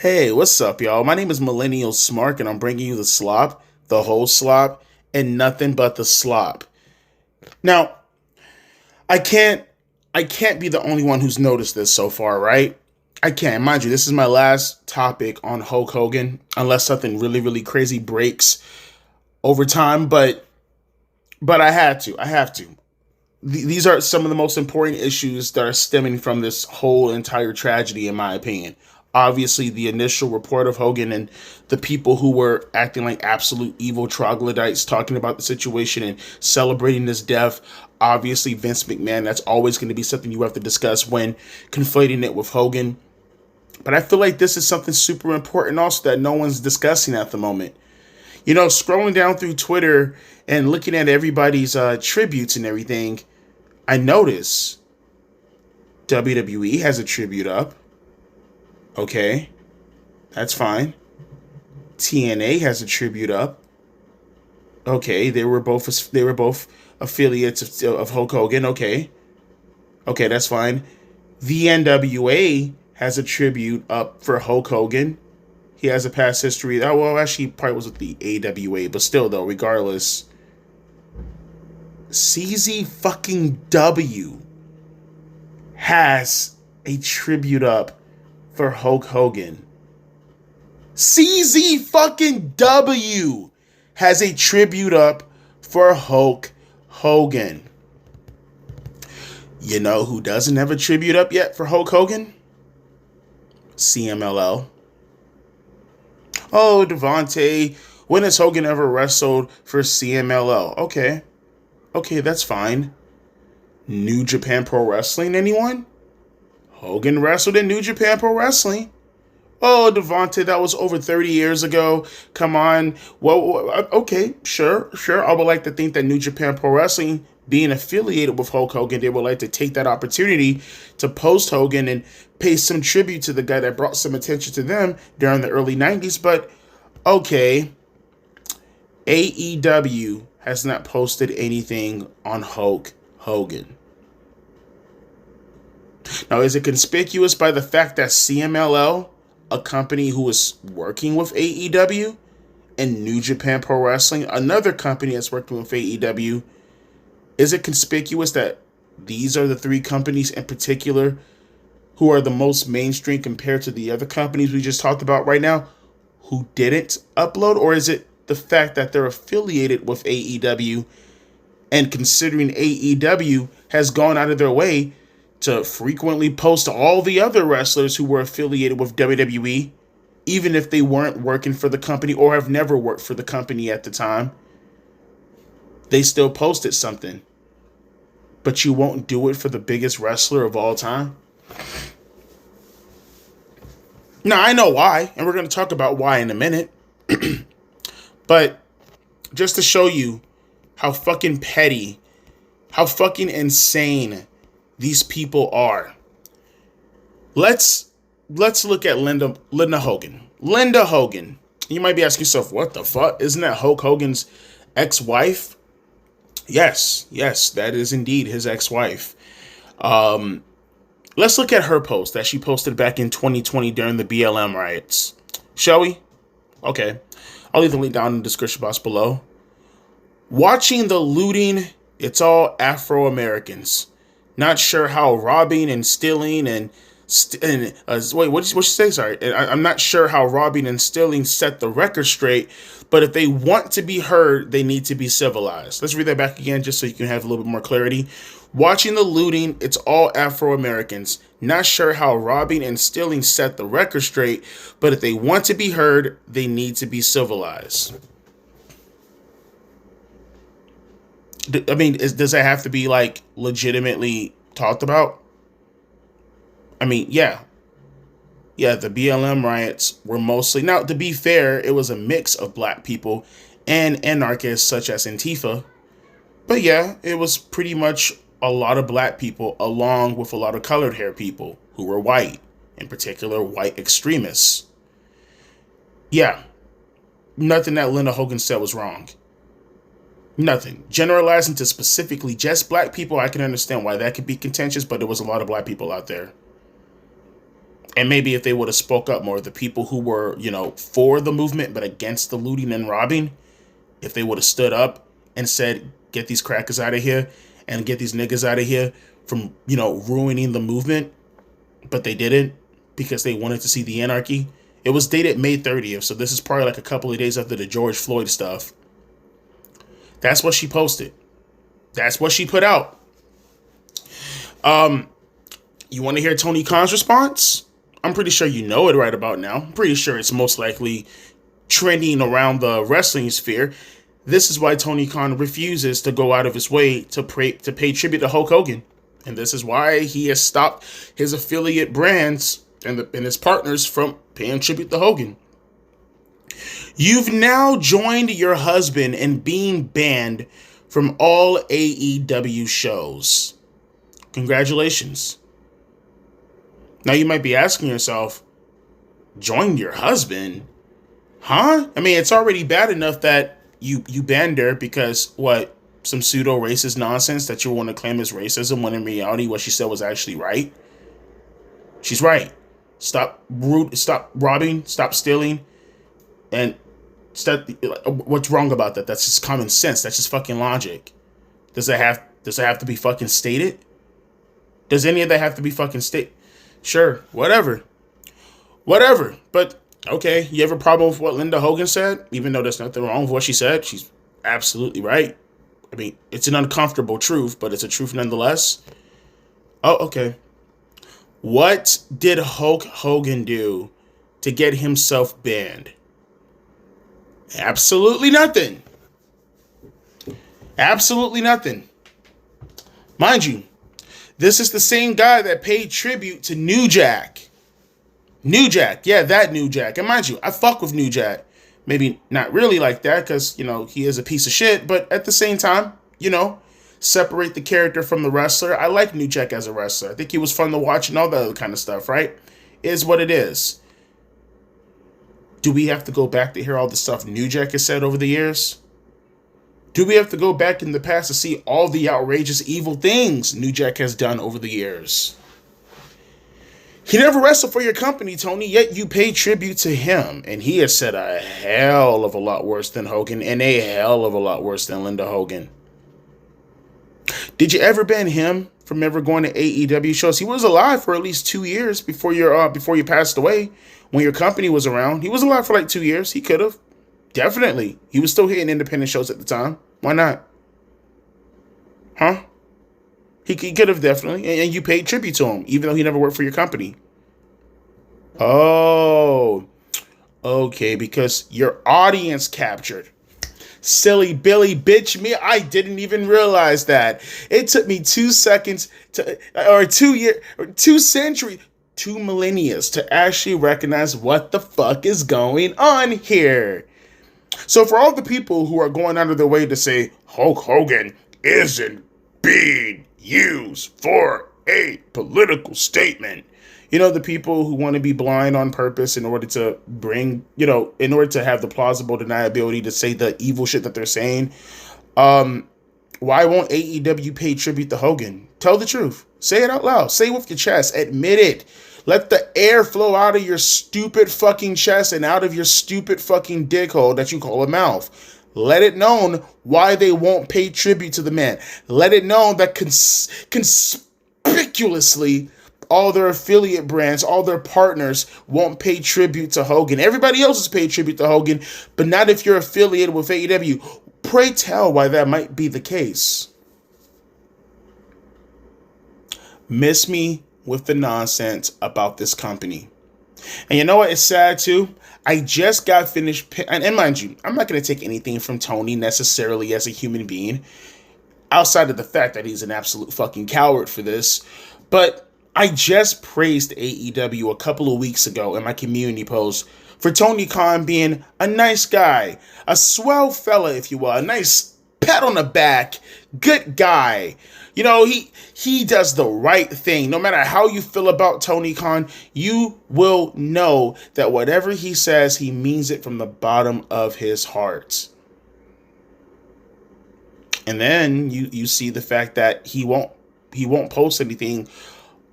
Hey, what's up, y'all? My name is Millennial Smark, and I'm bringing you the slop, the whole slop, and nothing but the slop. Now, I can't, I can't be the only one who's noticed this so far, right? I can't. Mind you, this is my last topic on Hulk Hogan, unless something really, really crazy breaks over time. But I had to. I have to. These are some of the most important issues that are stemming from this whole entire tragedy, in my opinion. Obviously, the initial report of Hogan and the people who were acting like absolute evil troglodytes talking about the situation and celebrating his death. Obviously, Vince McMahon, that's always going to be something you have to discuss when conflating it with Hogan. But I feel like this is something super important also that no one's discussing at the moment. You know, scrolling down through Twitter and looking at everybody's tributes and everything, I notice WWE has a tribute up. Okay, that's fine. TNA has a tribute up. Okay, they were both affiliates of Hulk Hogan. Okay, that's fine. The NWA has a tribute up for Hulk Hogan. He has a past history. Oh well, actually, he probably was with the AWA, but still, though, regardless, CZ fucking W has a tribute up for Hulk Hogan. CZ fucking W has a tribute up for Hulk Hogan. You know who doesn't have a tribute up yet for Hulk Hogan? CMLL. Oh, Devontae, when has Hogan ever wrestled for CMLL? Okay, that's fine. New Japan Pro Wrestling, anyone? Hogan wrestled in New Japan Pro Wrestling. Oh, Devontae, that was over 30 years ago. Come on. Well, okay, sure. I would like to think that New Japan Pro Wrestling, being affiliated with Hulk Hogan, they would like to take that opportunity to post Hogan and pay some tribute to the guy that brought some attention to them during the early 90s. But, okay, AEW has not posted anything on Hulk Hogan. Now, is it conspicuous by the fact that CMLL, a company who is working with AEW, and New Japan Pro Wrestling, another company that's working with AEW, is it conspicuous that these are the three companies in particular who are the most mainstream compared to the other companies we just talked about right now who didn't upload? Or is it the fact that they're affiliated with AEW, and considering AEW has gone out of their way to frequently post all the other wrestlers who were affiliated with WWE, even if they weren't working for the company or have never worked for the company at the time, they still posted something. But you won't do it for the biggest wrestler of all time? Now, I know why, and we're going to talk about why in a minute. But just to show you how fucking petty, how fucking insane these people are. Let's look at Linda Hogan. Linda Hogan. You might be asking yourself, what the fuck? Isn't that Hulk Hogan's ex-wife? Yes, that is indeed his ex-wife. Let's look at her post that she posted back in 2020 during the BLM riots. Shall we? Okay. I'll leave the link down in the description box below. Watching the looting, it's all Afro-Americans. Not sure how robbing and stealing wait, what did you say? Sorry, I'm not sure how robbing and stealing set the record straight, but if they want to be heard, they need to be civilized. Let's read that back again just so you can have a little bit more clarity. Watching the looting, it's all Afro-Americans. Not sure how robbing and stealing set the record straight, but if they want to be heard, they need to be civilized. I mean, does that have to be like legitimately talked about? I mean, yeah, the BLM riots were mostly, now to be fair, it was a mix of black people and anarchists such as Antifa. But yeah, it was pretty much a lot of black people along with a lot of colored hair people who were white, in particular white extremists. Yeah, nothing that Linda Hogan said was wrong. Nothing. Generalizing to specifically just black people, I can understand why that could be contentious, but there was a lot of black people out there. And maybe if they would have spoke up more, the people who were, for the movement but against the looting and robbing, if they would have stood up and said, get these crackers out of here and get these niggas out of here from, ruining the movement, but they didn't because they wanted to see the anarchy. It was dated May 30th, so this is probably like a couple of days after the George Floyd stuff. That's what she posted. That's what she put out. You want to hear Tony Khan's response? I'm pretty sure you know it right about now. I'm pretty sure it's most likely trending around the wrestling sphere. This is why Tony Khan refuses to go out of his way to pay tribute to Hulk Hogan. And this is why he has stopped his affiliate brands and his partners from paying tribute to Hogan. You've now joined your husband in being banned from all AEW shows. Congratulations. Now you might be asking yourself, join your husband? Huh? I mean, it's already bad enough that you banned her because, what, some pseudo-racist nonsense that you want to claim as racism when in reality what she said was actually right? She's right. Stop robbing, stop stealing, and what's wrong about that? That's just common sense. That's just fucking logic. Does it have to be fucking stated? Does any of that have to be fucking stated? Sure, whatever. But okay, you have a problem with what Linda Hogan said? Even though there's nothing wrong with what she said, she's absolutely right. I mean, it's an uncomfortable truth, but it's a truth nonetheless. Oh, okay. What did Hulk Hogan do to get himself banned? Absolutely nothing. Absolutely nothing. Mind you, this is the same guy that paid tribute to New Jack. New Jack. Yeah, that New Jack. And mind you, I fuck with New Jack. Maybe not really like that because, he is a piece of shit. But at the same time, separate the character from the wrestler. I like New Jack as a wrestler. I think he was fun to watch and all that other kind of stuff, right? Is what it is. Do we have to go back to hear all the stuff New Jack has said over the years? Do we have to go back in the past to see all the outrageous evil things New Jack has done over the years? He never wrestled for your company, Tony, yet you pay tribute to him. And he has said a hell of a lot worse than Hogan and a hell of a lot worse than Linda Hogan. Did you ever ban him from ever going to AEW shows? He was alive for at least 2 years before you passed away. When your company was around, he was alive for like 2 years. He could have. Definitely. He was still hitting independent shows at the time. Why not? Huh? He could have definitely. And you paid tribute to him, even though he never worked for your company. Oh. Okay, because your audience captured. Silly Billy bitch me. I didn't even realize that. It took me 2 seconds or 2 centuries, 2 millennia to actually recognize what the fuck is going on here. So for all the people who are going out of their way to say Hulk Hogan isn't being used for a political statement, the people who want to be blind on purpose in order to bring, in order to have the plausible deniability to say the evil shit that they're saying, why won't AEW pay tribute to Hogan? Tell the truth. Say it out loud. Say it with your chest. Admit it. Let the air flow out of your stupid fucking chest and out of your stupid fucking dick hole that you call a mouth. Let it known why they won't pay tribute to the man. Let it known that conspicuously all their affiliate brands, all their partners won't pay tribute to Hogan. Everybody else has paid tribute to Hogan, but not if you're affiliated with AEW. Pray tell why that might be the case. Miss me with the nonsense about this company. And you know what? It's sad too. I just got finished, and mind you, I'm not going to take anything from Tony necessarily as a human being, outside of the fact that he's an absolute fucking coward for this. But I just praised AEW a couple of weeks ago in my community post for Tony Khan being a nice guy, a swell fella, if you will, a nice pat on the back, good guy. He does the right thing. No matter how you feel about Tony Khan, you will know that whatever he says, he means it from the bottom of his heart. And then you see the fact that he won't post anything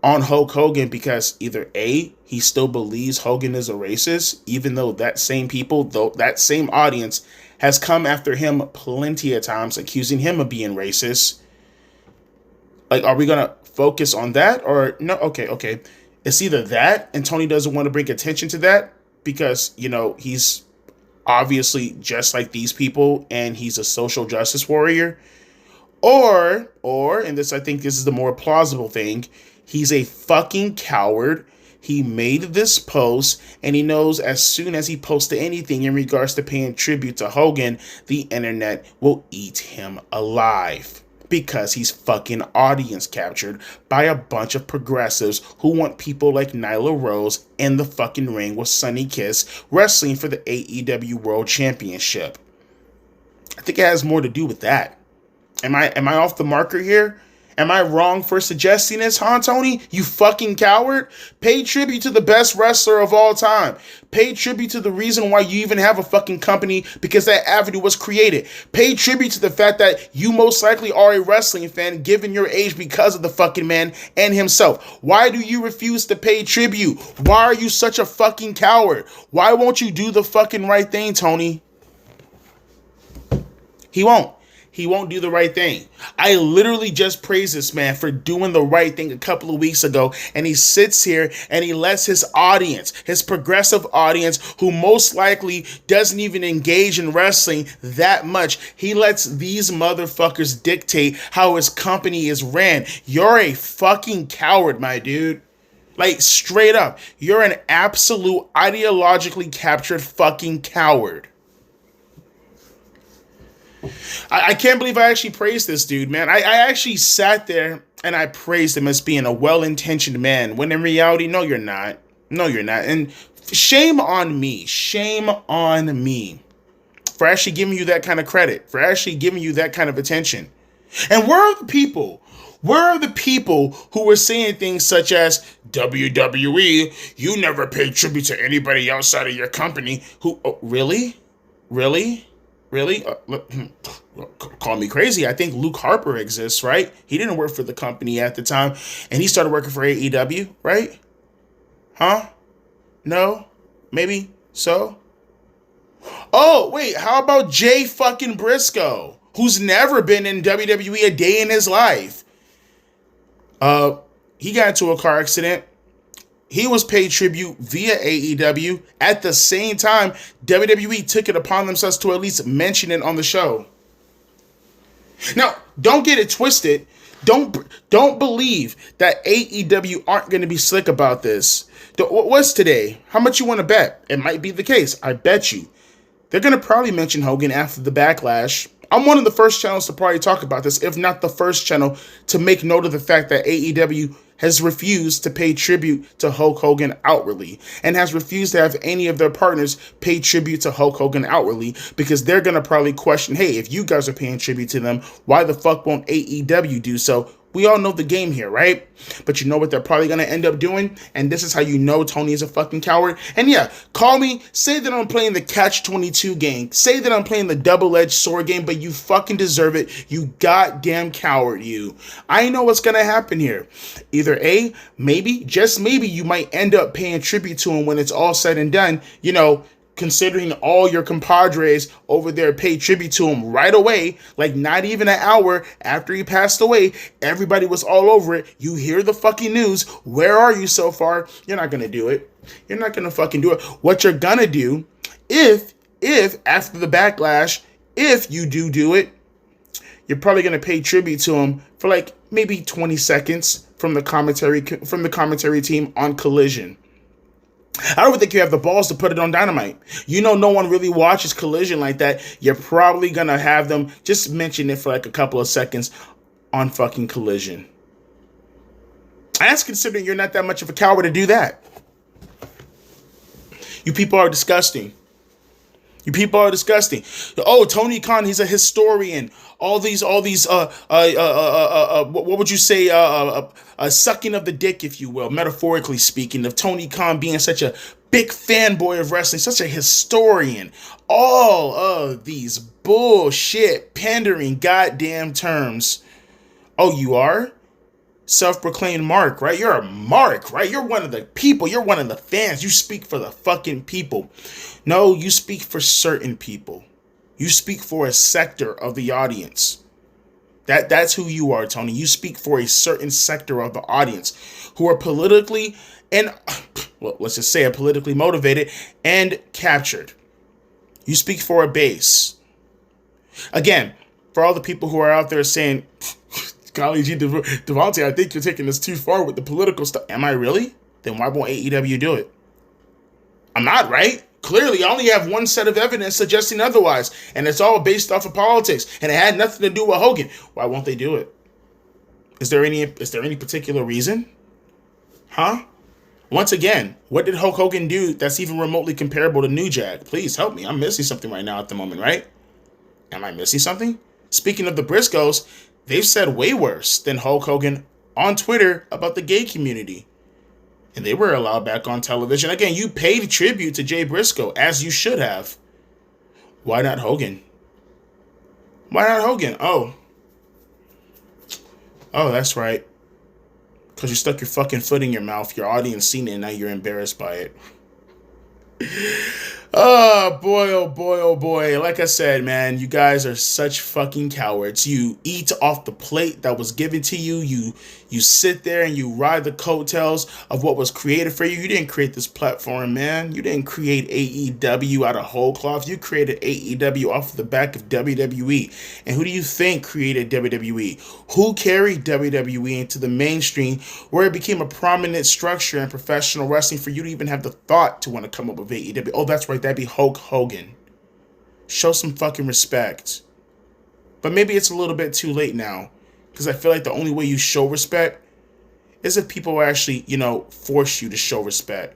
on Hulk Hogan because either A, he still believes Hogan is a racist, even though that same people, though that same audience has come after him plenty of times, accusing him of being racist. Like, are we gonna focus on that or no? Okay. It's either that, and Tony doesn't want to bring attention to that because he's obviously just like these people and he's a social justice warrior, or, and this, I think this is the more plausible thing, he's a fucking coward. He made this post and he knows as soon as he posts anything in regards to paying tribute to Hogan, the internet will eat him alive because he's fucking audience captured by a bunch of progressives who want people like Nyla Rose in the fucking ring with Sonny Kiss wrestling for the AEW World Championship. I think it has more to do with that. Am I off the marker here? Am I wrong for suggesting this, huh, Tony? You fucking coward. Pay tribute to the best wrestler of all time. Pay tribute to the reason why you even have a fucking company, because that avenue was created. Pay tribute to the fact that you most likely are a wrestling fan given your age because of the fucking man and himself. Why do you refuse to pay tribute? Why are you such a fucking coward? Why won't you do the fucking right thing, Tony? He won't. He won't do the right thing. I literally just praised this man for doing the right thing a couple of weeks ago, and he sits here and he lets his audience, his progressive audience, who most likely doesn't even engage in wrestling that much, he lets these motherfuckers dictate how his company is ran. You're a fucking coward, my dude. Like, straight up, you're an absolute ideologically captured fucking coward. I can't believe I actually praised this dude, man. I actually sat there and I praised him as being a well-intentioned man, when in reality, no, you're not. No, you're not. And shame on me. Shame on me for actually giving you that kind of credit, for actually giving you that kind of attention. And where are the people? Where are the people who were saying things such as, WWE, you never paid tribute to anybody outside of your company? Who, oh, really? Really? Really? Call me crazy. I think Luke Harper exists, right? He didn't work for the company at the time, and he started working for AEW, right? Huh? No? Maybe so? Oh, wait, how about Jay fucking Briscoe, who's never been in WWE a day in his life? He got into a car accident. He was paid tribute via AEW. At the same time, WWE took it upon themselves to at least mention it on the show. Now, don't get it twisted. Don't believe that AEW aren't going to be slick about this. What's today? How much you want to bet? It might be the case. I bet you. They're going to probably mention Hogan after the Backlash. I'm one of the first channels to probably talk about this, if not the first channel to make note of the fact that AEW has refused to pay tribute to Hulk Hogan outwardly, and has refused to have any of their partners pay tribute to Hulk Hogan outwardly, because they're going to probably question, hey, if you guys are paying tribute to them, why the fuck won't AEW do so? We all know the game here, right? But you know what they're probably going to end up doing? And this is how you know Tony is a fucking coward. And yeah, call me, say that I'm playing the Catch-22 game, say that I'm playing the double-edged sword game, but you fucking deserve it, you goddamn coward, you. I know what's going to happen here. Either A, maybe, just maybe, you might end up paying tribute to him when it's all said and done, considering all your compadres over there paid tribute to him right away, like not even an hour after he passed away. Everybody was all over it. You hear the fucking news. Where are you so far? You're not going to do it. You're not going to fucking do it. What you're going to do, if after the Backlash, if you do it, you're probably going to pay tribute to him for like maybe 20 seconds from the commentary team on Collision. I don't think you have the balls to put it on Dynamite. No one really watches Collision like that. You're probably going to have them just mention it for like a couple of seconds on fucking Collision. That's considering you're not that much of a coward to do that. You people are disgusting. You people are disgusting. Oh, Tony Khan, he's a historian. All these, what would you say, sucking of the dick, if you will, metaphorically speaking, of Tony Khan being such a big fanboy of wrestling, such a historian. All of these bullshit, pandering goddamn terms. Oh, you are? self-proclaimed mark, right? You're a mark, right? You're one of the people. You're one of the fans. You speak for the fucking people. No, you speak for certain people. You speak for a sector of the audience. That's who you are, Tony. You speak for a certain sector of the audience who are politically and, well, let's just say, politically motivated and captured. You speak for a base. Again, for all the people who are out there saying, Golly G, Devontae, I think you're taking this too far with the political stuff. Am I really? Then why won't AEW do it? I'm not, right? Clearly, I only have one set of evidence suggesting otherwise, and it's all based off of politics, and it had nothing to do with Hogan. Why won't they do it? Is there any particular reason? Huh? Once again, what did Hulk Hogan do that's even remotely comparable to New Jack? Please help me. I'm missing something right now at the moment, right? Am I missing something? Speaking of the Briscoes, they've said way worse than Hulk Hogan on Twitter about the gay community. And they were allowed back on television. Again, you paid tribute to Jay Briscoe, as you should have. Why not Hogan? Why not Hogan? Oh, that's right. Because you stuck your fucking foot in your mouth. Your audience seen it and now you're embarrassed by it. Oh boy, oh boy, oh boy. Like I said, man, you guys are such fucking cowards. You eat off the plate that was given to you. You sit there and you ride the coattails of what was created for you. You didn't create this platform, man. You didn't create AEW out of whole cloth. You created AEW off the back of WWE. And who do you think created WWE? Who carried WWE into the mainstream where it became a prominent structure in professional wrestling for you to even have the thought to want to come up with AEW? Oh, that's right. That'd be Hulk Hogan. Show some fucking respect. But maybe it's a little bit too late now. Because I feel like the only way you show respect is if people actually, force you to show respect.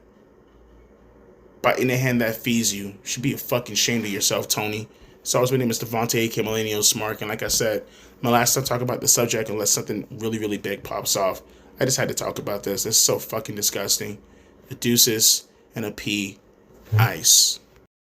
Biting the hand that feeds you. You should be fucking ashamed of yourself, Tony. So my name is Devontae, aka Millennial Smart. And like I said, my last time talk about the subject unless something really, really big pops off. I just had to talk about this. This is so fucking disgusting. A deuces and a pea. Ice.